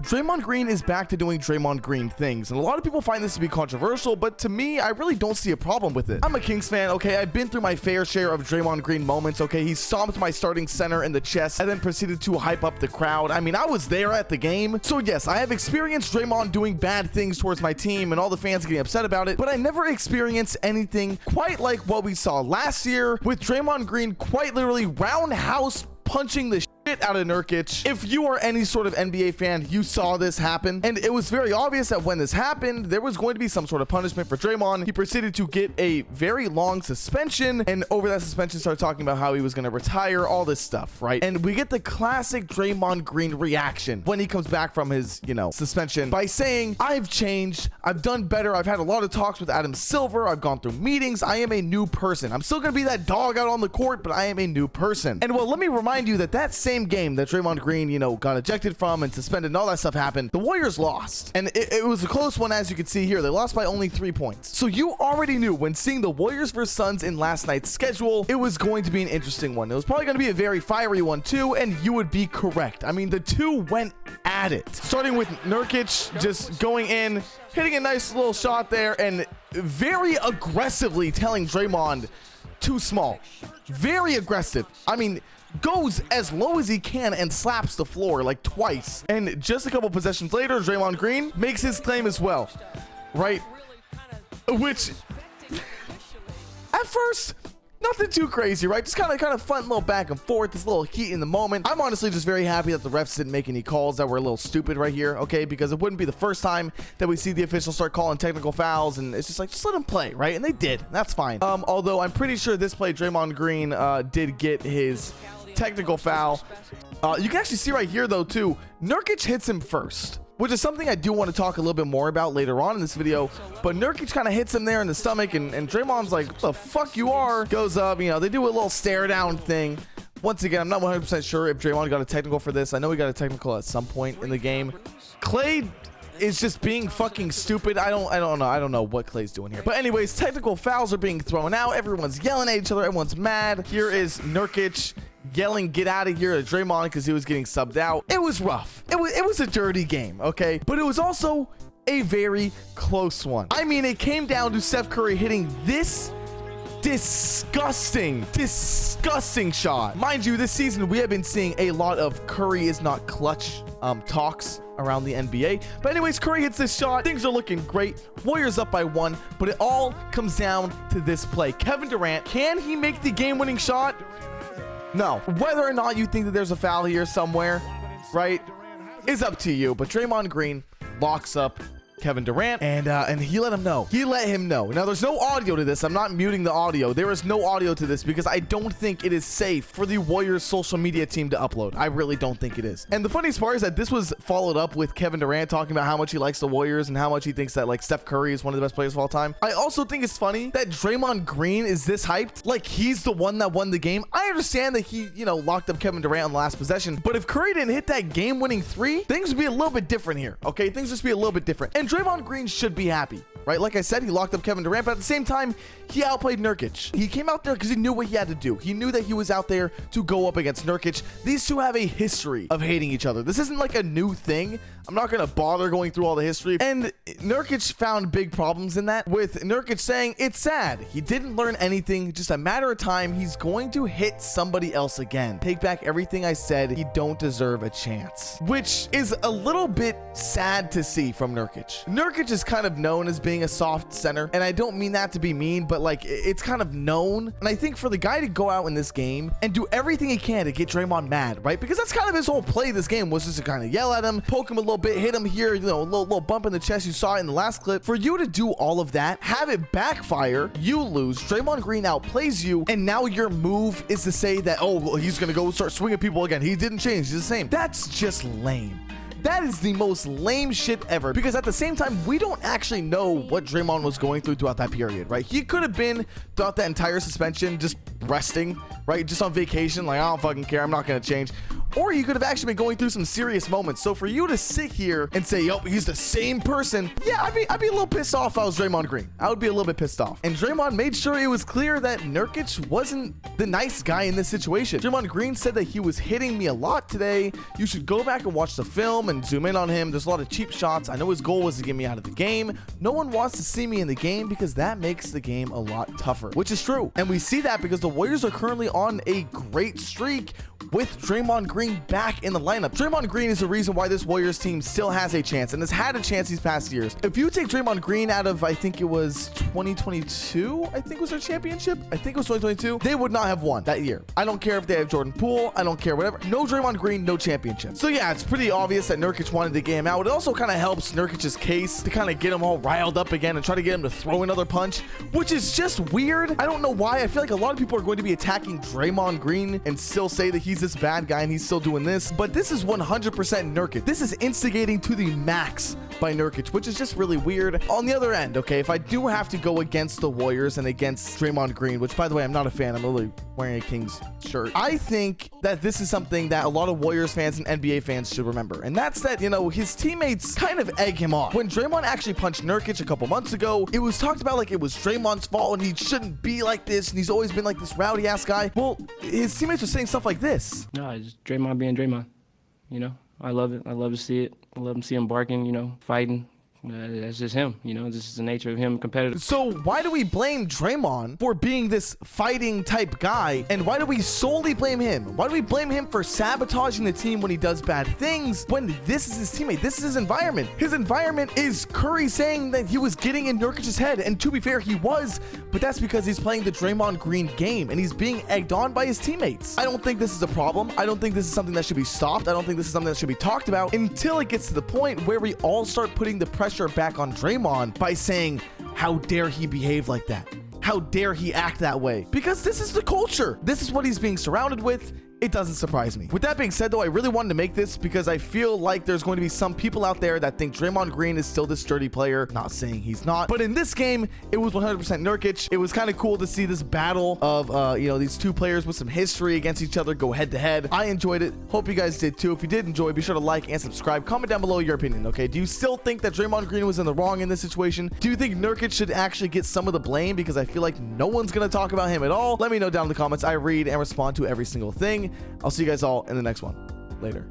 Draymond Green is back to doing Draymond Green things, and a lot of people find this to be controversial, but to me, I really don't see a problem with it. I'm a Kings fan, okay? I've been through my fair share of Draymond Green moments, okay? He stomped my starting center in the chest and then proceeded to hype up the crowd. I mean, I was there at the game. So yes, I have experienced Draymond doing bad things towards my team and all the fans getting upset about it, but I never experienced anything quite like what we saw last year with Draymond Green quite literally roundhouse punching the shit out of Nurkic. If you are any sort of NBA fan, you saw this happen, and it was very obvious that when this happened, there was going to be some sort of punishment for Draymond. He proceeded to get a very long suspension, and over that suspension started talking about how he was going to retire, all this stuff, right? And we get the classic Draymond Green reaction when he comes back from his, suspension by saying, I've changed, I've done better, I've had a lot of talks with Adam Silver, I've gone through meetings, I am a new person. I'm still going to be that dog out on the court, but I am a new person. And well, let me remind you that same game that Draymond Green, got ejected from and suspended and all that stuff happened, the Warriors lost. And it was a close one, as you can see here. They lost by only 3 points. So you already knew when seeing the Warriors versus Suns in last night's schedule, it was going to be an interesting one. It was probably going to be a very fiery one too, and you would be correct. I mean, the two went at it. Starting with Nurkic just going in, hitting a nice little shot there, and very aggressively telling Draymond, too small. Very aggressive. I mean, goes as low as he can and slaps the floor like twice. And just a couple possessions later, Draymond Green makes his claim as well, right? Which, at first, nothing too crazy, right? Just kind of fun little back and forth, this little heat in the moment. I'm honestly just very happy that the refs didn't make any calls that were a little stupid right here, okay? Because it wouldn't be the first time that we see the officials start calling technical fouls, and it's just like, just let them play, right? And they did. That's fine. Although I'm pretty sure this play, Draymond Green did get his technical foul. You can actually see right here though too, Nurkic hits him first, which is something I do want to talk a little bit more about later on in this video. But Nurkic kind of hits him there in the stomach, and Draymond's like, what the fuck you are? Goes up, they do a little stare down thing. Once again, I'm not 100% sure if Draymond got a technical for this. I know he got a technical at some point in the game. Klay is just being fucking stupid. I don't know what Klay's doing here. But anyways, technical fouls are being thrown out. Everyone's yelling at each other. Everyone's mad. Here is Nurkic yelling, get out of here, to Draymond because he was getting subbed out. It was rough. It was a dirty game, okay? But it was also a very close one. I mean, it came down to Steph Curry hitting this disgusting shot. Mind you, this season we have been seeing a lot of Curry is not clutch talks around the NBA. But anyways, Curry hits this shot. Things are looking great. Warriors up by 1, but it all comes down to this play. Kevin Durant, can he make the game-winning shot? No. Whether or not you think that there's a foul here somewhere, right, is up to you. But Draymond Green locks up Kevin Durant, and he let him know. He let him know. Now, there's no audio to this. I'm not muting the audio. There is no audio to this because I don't think it is safe for the Warriors social media team to upload. I really don't think it is. And the funniest part is that this was followed up with Kevin Durant talking about how much he likes the Warriors and how much he thinks that, like, Steph Curry is one of the best players of all time. I also think it's funny that Draymond Green is this hyped, like he's the one that won the game. I understand that he, locked up Kevin Durant on the last possession, but if Curry didn't hit that game-winning 3, things would be a little bit different here, okay? Things just be a little bit different. And Draymond Green should be happy, right? Like I said, he locked up Kevin Durant, but at the same time, he outplayed Nurkic. He came out there because he knew what he had to do. He knew that he was out there to go up against Nurkic. These two have a history of hating each other. This isn't like a new thing. I'm not going to bother going through all the history. And Nurkic found big problems in that, with Nurkic saying, it's sad. He didn't learn anything. Just a matter of time. He's going to hit somebody else again. Take back everything I said. He don't deserve a chance, which is a little bit sad to see from Nurkic. Nurkic is kind of known as being a soft center, and I don't mean that to be mean, but like it's kind of known. And I think for the guy to go out in this game and do everything he can to get Draymond mad, right? Because that's kind of his whole play this game, was just to kind of yell at him, poke him a little bit, hit him here, a little bump in the chest. You saw it in the last clip. For you to do all of that, have it backfire, you lose, Draymond Green outplays you, and now your move is to say that, oh, well, he's gonna go start swinging people again. He didn't change, he's the same. That's just lame. That is the most lame shit ever, because at the same time, we don't actually know what Draymond was going through throughout that period, right? He could have been throughout that entire suspension just resting, right? Just on vacation, like, I don't fucking care, I'm not gonna change. or he could have actually been going through some serious moments. So for you to sit here and say, yo, he's the same person, yeah, I'd be a little pissed off if I was Draymond Green. I would be a little bit pissed off. And Draymond made sure it was clear that Nurkic wasn't the nice guy in this situation. Draymond Green said that he was hitting me a lot today. You should go back and watch the film and zoom in on him. There's a lot of cheap shots. I know his goal was to get me out of the game. No one wants to see me in the game because that makes the game a lot tougher, which is true. And we see that because the Warriors are currently on a great streak with Draymond Green back in the lineup. Draymond Green is the reason why this Warriors team still has a chance and has had a chance these past years. If you take Draymond Green out of, I think it was 2022, I think was their championship. I think it was 2022. They would not have won that year. I don't care if they have Jordan Poole. I don't care, whatever. No Draymond Green, no championship. So yeah, it's pretty obvious that Nurkic wanted to get him out. It also kind of helps Nurkic's case to kind of get him all riled up again and try to get him to throw another punch, which is just weird. I don't know why. I feel like a lot of people are going to be attacking Draymond Green and still say that he's this bad guy and he's still doing this, but this is 100% Nurkic. This is instigating to the max by Nurkic, which is just really weird. On the other end, okay, if I do have to go against the Warriors and against Draymond Green, which by the way, I'm not a fan, I'm literally wearing a Kings shirt, I think that this is something that a lot of Warriors fans and NBA fans should remember, and that's that, you know, his teammates kind of egg him on. When Draymond actually punched Nurkic a couple months ago, it was talked about like it was Draymond's fault and he shouldn't be like this and he's always been like this rowdy ass guy. Well, his teammates were saying stuff like this. No, it's just Draymond being Draymond, you know. I love it. I love to see it. I love to see him barking, you know, fighting. That's just him, you know, this is the nature of him, competitive. So why do we blame Draymond for being this fighting type guy? And why do we solely blame him? Why do we blame him for sabotaging the team when he does bad things, when this is his teammate? This is his environment. His environment is Curry saying that he was getting in Nurkic's head. And to be fair, he was, but that's because he's playing the Draymond Green game and he's being egged on by his teammates. I don't think this is a problem. I don't think this is something that should be stopped. I don't think this is something that should be talked about until it gets to the point where we all start putting the pressure back on Draymond by saying, how dare he behave like that? How dare he act that way? Because this is the culture. This is what he's being surrounded with. It doesn't surprise me. With that being said, though, I really wanted to make this because I feel like there's going to be some people out there that think Draymond Green is still this sturdy player. Not saying he's not, but in this game, it was 100% Nurkic. It was kind of cool to see this battle of, you know, these two players with some history against each other go head to head. I enjoyed it. Hope you guys did too. If you did enjoy, be sure to like and subscribe. Comment down below your opinion, okay? Do you still think that Draymond Green was in the wrong in this situation? Do you think Nurkic should actually get some of the blame? Because I feel like no one's going to talk about him at all. Let me know down in the comments. I read and respond to every single thing. I'll see you guys all in the next one. Later.